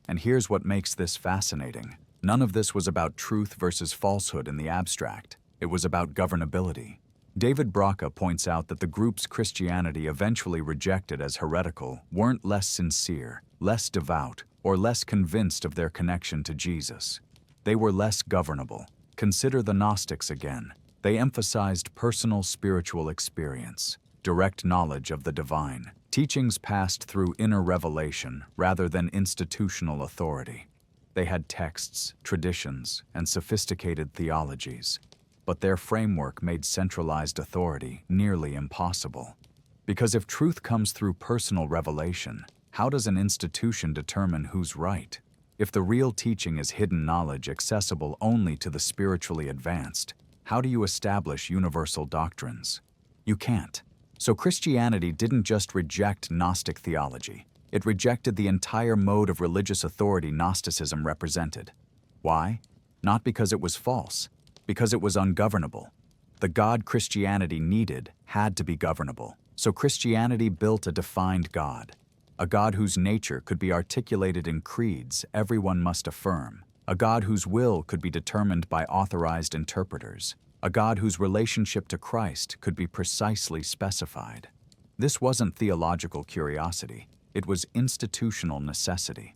And here's what makes this fascinating. None of this was about truth versus falsehood in the abstract. It was about governability. David Braca points out that the groups Christianity eventually rejected as heretical weren't less sincere, less devout, or less convinced of their connection to Jesus. They were less governable. Consider the Gnostics again. They emphasized personal spiritual experience, direct knowledge of the divine, teachings passed through inner revelation rather than institutional authority. They had texts, traditions, and sophisticated theologies, but their framework made centralized authority nearly impossible. Because if truth comes through personal revelation, how does an institution determine who's right? If the real teaching is hidden knowledge accessible only to the spiritually advanced, how do you establish universal doctrines? You can't. So Christianity didn't just reject Gnostic theology. It rejected the entire mode of religious authority Gnosticism represented. Why? Not because it was false, because it was ungovernable. The God Christianity needed had to be governable. So Christianity built a defined God, a God whose nature could be articulated in creeds everyone must affirm, a God whose will could be determined by authorized interpreters, a God whose relationship to Christ could be precisely specified. This wasn't theological curiosity, it was institutional necessity.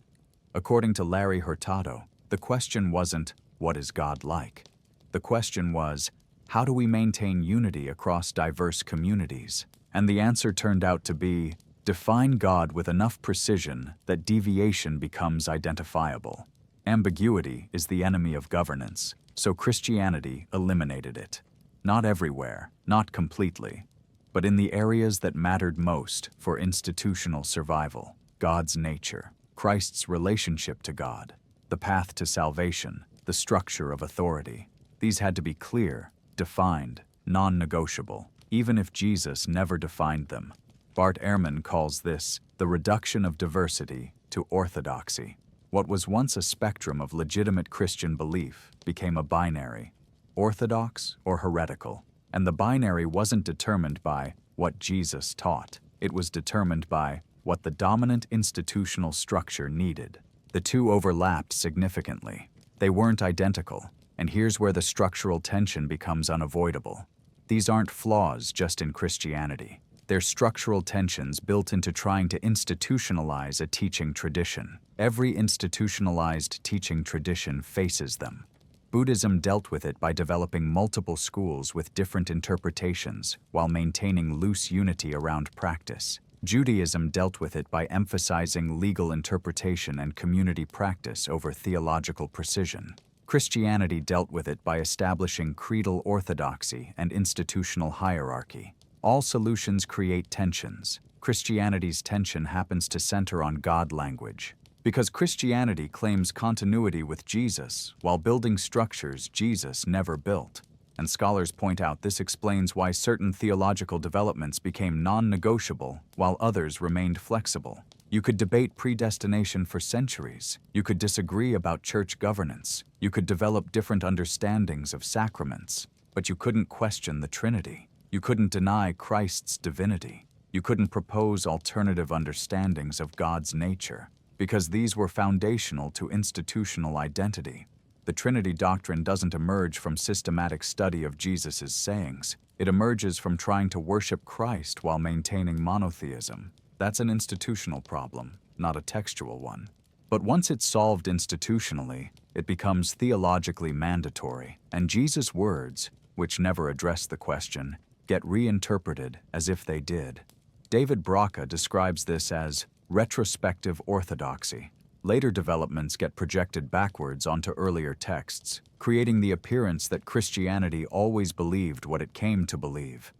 According to Larry Hurtado, the question wasn't, what is God like? The question was, how do we maintain unity across diverse communities? And the answer turned out to be, define God with enough precision that deviation becomes identifiable. Ambiguity is the enemy of governance, so Christianity eliminated it. Not everywhere, not completely, but in the areas that mattered most for institutional survival: God's nature, Christ's relationship to God, the path to salvation, the structure of authority. These had to be clear, defined, non-negotiable, even if Jesus never defined them. Bart Ehrman calls this the reduction of diversity to orthodoxy. What was once a spectrum of legitimate Christian belief became a binary, orthodox or heretical. And the binary wasn't determined by what Jesus taught. It was determined by what the dominant institutional structure needed. The two overlapped significantly. They weren't identical, and here's where the structural tension becomes unavoidable. These aren't flaws just in Christianity. They're structural tensions built into trying to institutionalize a teaching tradition. Every institutionalized teaching tradition faces them. Buddhism dealt with it by developing multiple schools with different interpretations while maintaining loose unity around practice. Judaism dealt with it by emphasizing legal interpretation and community practice over theological precision. Christianity dealt with it by establishing creedal orthodoxy and institutional hierarchy. All solutions create tensions. Christianity's tension happens to center on God language. Because Christianity claims continuity with Jesus while building structures Jesus never built. And scholars point out this explains why certain theological developments became non-negotiable while others remained flexible. You could debate predestination for centuries. You could disagree about church governance. You could develop different understandings of sacraments. But you couldn't question the Trinity. You couldn't deny Christ's divinity. You couldn't propose alternative understandings of God's nature, because these were foundational to institutional identity. The Trinity doctrine doesn't emerge from systematic study of Jesus' sayings. It emerges from trying to worship Christ while maintaining monotheism. That's an institutional problem, not a textual one. But once it's solved institutionally, it becomes theologically mandatory, and Jesus' words, which never address the question, get reinterpreted as if they did. David Braca describes this as retrospective orthodoxy. Later developments get projected backwards onto earlier texts, creating the appearance that Christianity always believed what it came to believe.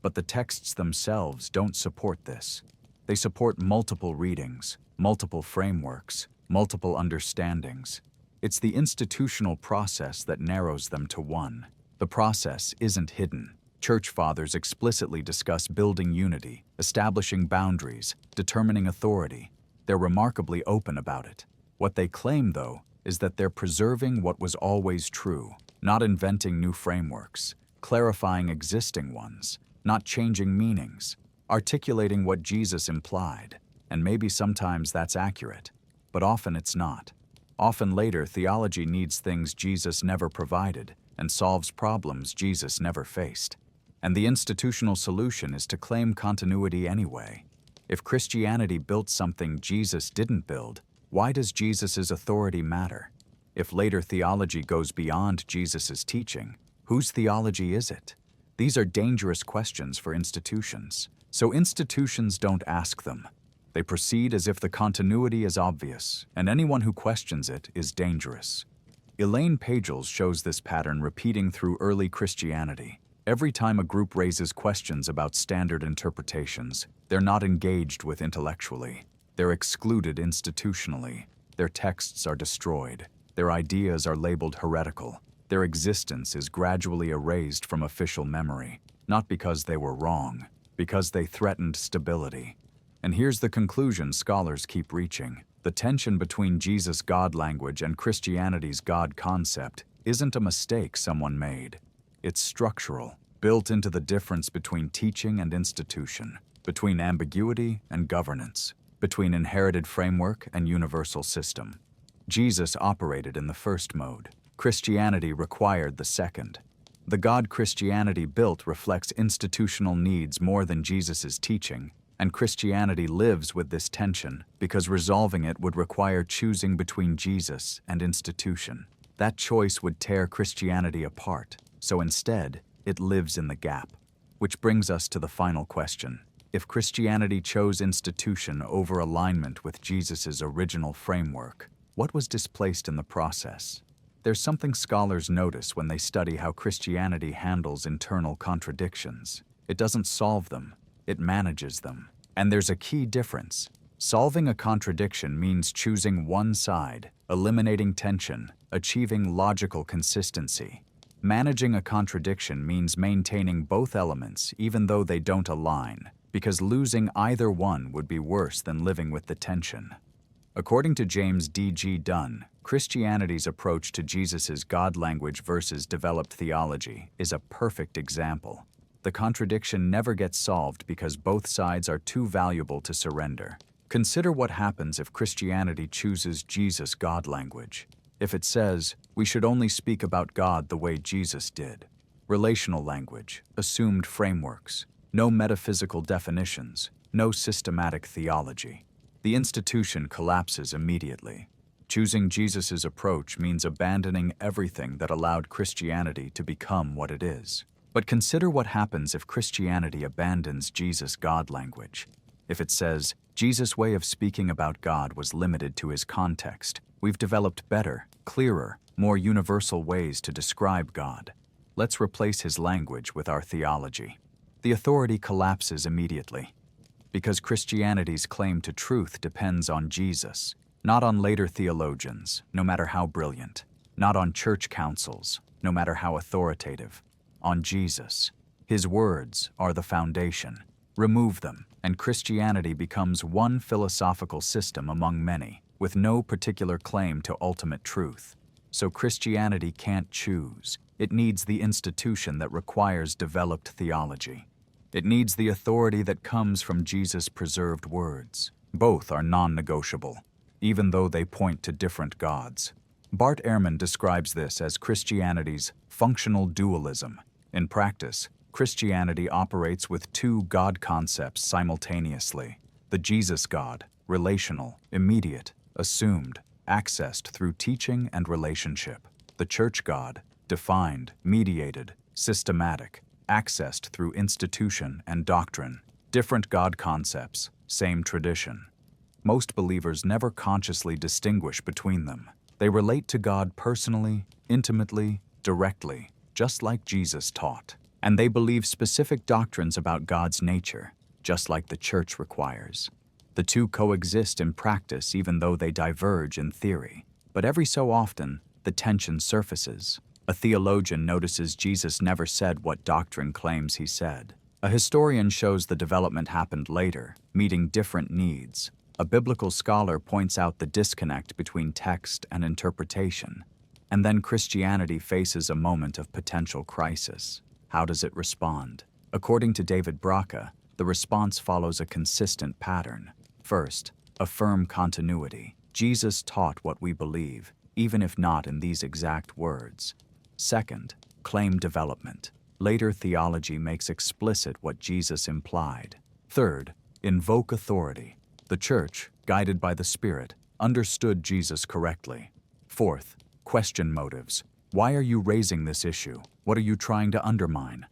But the texts themselves don't support this. They support multiple readings, multiple frameworks, multiple understandings. It's the institutional process that narrows them to one. The process isn't hidden. Church fathers explicitly discuss building unity, establishing boundaries, determining authority. They're remarkably open about it. What they claim, though, is that they're preserving what was always true, not inventing new frameworks, clarifying existing ones, not changing meanings, articulating what Jesus implied. And maybe sometimes that's accurate, but often it's not. Often later, theology needs things Jesus never provided and solves problems Jesus never faced. And the institutional solution is to claim continuity anyway. If Christianity built something Jesus didn't build, why does Jesus' authority matter? If later theology goes beyond Jesus' teaching, whose theology is it? These are dangerous questions for institutions. So institutions don't ask them. They proceed as if the continuity is obvious, and anyone who questions it is dangerous. Elaine Pagels shows this pattern repeating through early Christianity. Every time a group raises questions about standard interpretations, they're not engaged with intellectually. They're excluded institutionally. Their texts are destroyed. Their ideas are labeled heretical. Their existence is gradually erased from official memory, not because they were wrong, because they threatened stability. And here's the conclusion scholars keep reaching. The tension between Jesus' God language and Christianity's God concept isn't a mistake someone made. It's structural, built into the difference between teaching and institution, between ambiguity and governance, between inherited framework and universal system. Jesus operated in the first mode. Christianity required the second. The God Christianity built reflects institutional needs more than Jesus' teaching, and Christianity lives with this tension because resolving it would require choosing between Jesus and institution. That choice would tear Christianity apart. So instead, it lives in the gap. Which brings us to the final question. If Christianity chose institution over alignment with Jesus' original framework, what was displaced in the process? There's something scholars notice when they study how Christianity handles internal contradictions. It doesn't solve them, it manages them. And there's a key difference. Solving a contradiction means choosing one side, eliminating tension, achieving logical consistency. Managing a contradiction means maintaining both elements even though they don't align, because losing either one would be worse than living with the tension. According to James D.G. Dunn, Christianity's approach to Jesus' God language versus developed theology is a perfect example. The contradiction never gets solved because both sides are too valuable to surrender. Consider what happens if Christianity chooses Jesus' God language. If it says, we should only speak about God the way Jesus did. Relational language, assumed frameworks, no metaphysical definitions, no systematic theology. The institution collapses immediately. Choosing Jesus' approach means abandoning everything that allowed Christianity to become what it is. But consider what happens if Christianity abandons Jesus' God language. If it says, Jesus' way of speaking about God was limited to his context, we've developed better, clearer, more universal ways to describe God. Let's replace his language with our theology. The authority collapses immediately, because Christianity's claim to truth depends on Jesus, not on later theologians, no matter how brilliant, not on church councils, no matter how authoritative, on Jesus. His words are the foundation. Remove them, and Christianity becomes one philosophical system among many, with no particular claim to ultimate truth. So Christianity can't choose. It needs the institution that requires developed theology. It needs the authority that comes from Jesus' preserved words. Both are non-negotiable, even though they point to different gods. Bart Ehrman describes this as Christianity's functional dualism. In practice, Christianity operates with two God concepts simultaneously: the Jesus God, relational, immediate, assumed, accessed through teaching and relationship; the church God, defined, mediated, systematic, accessed through institution and doctrine. Different God concepts, same tradition. Most believers never consciously distinguish between them. They relate to God personally, intimately, directly, just like Jesus taught. And they believe specific doctrines about God's nature, just like the church requires. The two coexist in practice even though they diverge in theory. But every so often, the tension surfaces. A theologian notices Jesus never said what doctrine claims he said. A historian shows the development happened later, meeting different needs. A biblical scholar points out the disconnect between text and interpretation. And then Christianity faces a moment of potential crisis. How does it respond? According to David Braca, the response follows a consistent pattern. First, affirm continuity. Jesus taught what we believe, even if not in these exact words. Second, claim development. Later theology makes explicit what Jesus implied. Third, invoke authority. The church, guided by the Spirit, understood Jesus correctly. Fourth, question motives. Why are you raising this issue? What are you trying to undermine?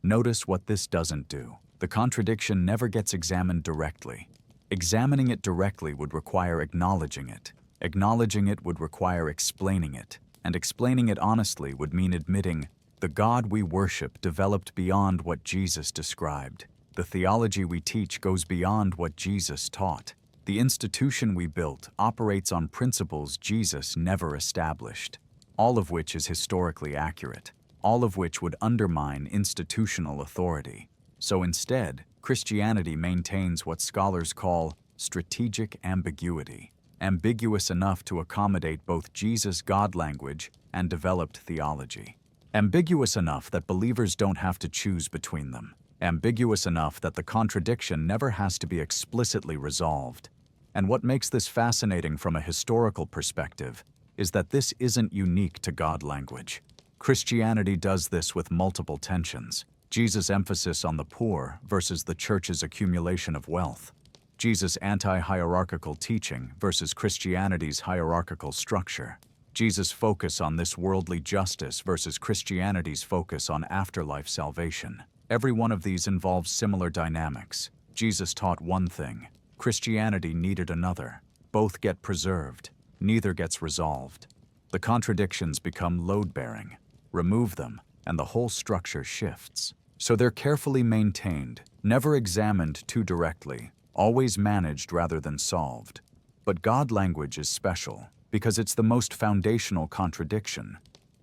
Notice what this doesn't do. The contradiction never gets examined directly. Examining it directly would require acknowledging it. Acknowledging it would require explaining it. And explaining it honestly would mean admitting, the God we worship developed beyond what Jesus described. The theology we teach goes beyond what Jesus taught. The institution we built operates on principles Jesus never established. All of which is historically accurate, all of which would undermine institutional authority. So instead, Christianity maintains what scholars call strategic ambiguity, ambiguous enough to accommodate both Jesus' God language and developed theology. Ambiguous enough that believers don't have to choose between them. Ambiguous enough that the contradiction never has to be explicitly resolved. And what makes this fascinating from a historical perspective is that this isn't unique to God language. Christianity does this with multiple tensions. Jesus' emphasis on the poor versus the church's accumulation of wealth. Jesus' anti-hierarchical teaching versus Christianity's hierarchical structure. Jesus' focus on this worldly justice versus Christianity's focus on afterlife salvation. Every one of these involves similar dynamics. Jesus taught one thing. Christianity needed another. Both get preserved. Neither gets resolved. The contradictions become load-bearing. Remove them, and the whole structure shifts. So they're carefully maintained, never examined too directly, always managed rather than solved. But God language is special, because it's the most foundational contradiction.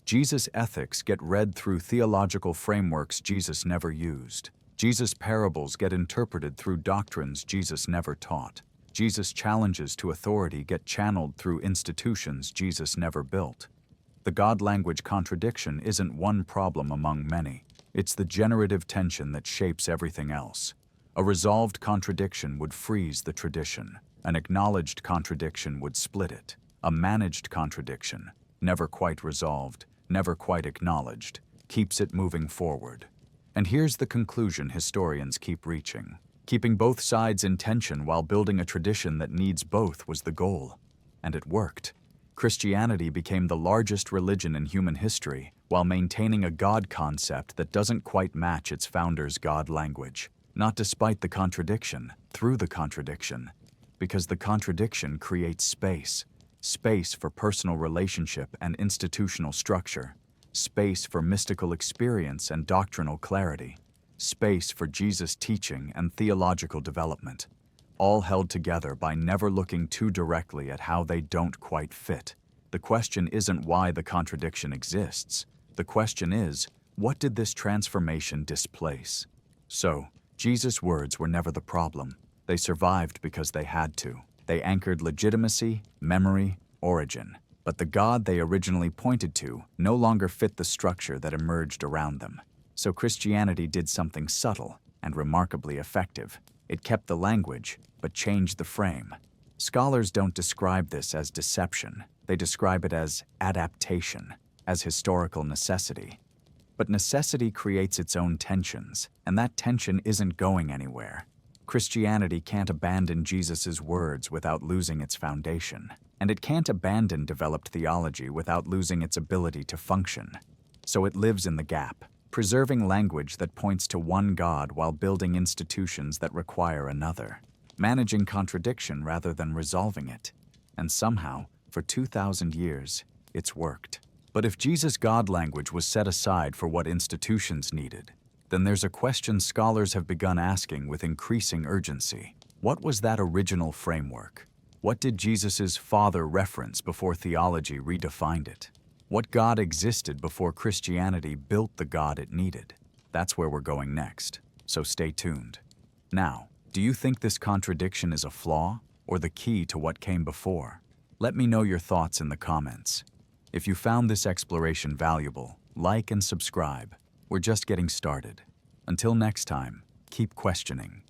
Jesus' ethics get read through theological frameworks Jesus never used. Jesus' parables get interpreted through doctrines Jesus never taught. Jesus' challenges to authority get channeled through institutions Jesus never built. The God language contradiction isn't one problem among many. It's the generative tension that shapes everything else. A resolved contradiction would freeze the tradition. An acknowledged contradiction would split it. A managed contradiction, never quite resolved, never quite acknowledged, keeps it moving forward. And here's the conclusion historians keep reaching. Keeping both sides in tension while building a tradition that needs both was the goal. And it worked. Christianity became the largest religion in human history while maintaining a God concept that doesn't quite match its founder's God language. Not despite the contradiction, through the contradiction. Because the contradiction creates space. Space for personal relationship and institutional structure. Space for mystical experience and doctrinal clarity. Space for Jesus' teaching and theological development. All held together by never looking too directly at how they don't quite fit. The question isn't why the contradiction exists. The question is, what did this transformation displace? So, Jesus' words were never the problem. They survived because they had to. They anchored legitimacy, memory, origin. But the God they originally pointed to no longer fit the structure that emerged around them. So Christianity did something subtle and remarkably effective. It kept the language, but changed the frame. Scholars don't describe this as deception. They describe it as adaptation, as historical necessity. But necessity creates its own tensions, and that tension isn't going anywhere. Christianity can't abandon Jesus' words without losing its foundation, and it can't abandon developed theology without losing its ability to function. So it lives in the gap, preserving language that points to one God while building institutions that require another, managing contradiction rather than resolving it. And somehow, for 2,000 years, it's worked. But if Jesus' God language was set aside for what institutions needed, then there's a question scholars have begun asking with increasing urgency. What was that original framework? What did Jesus' Father reference before theology redefined it? What God existed before Christianity built the God it needed? That's where we're going next, so stay tuned. Now, do you think this contradiction is a flaw or the key to what came before? Let me know your thoughts in the comments. If you found this exploration valuable, like and subscribe. We're just getting started. Until next time, keep questioning.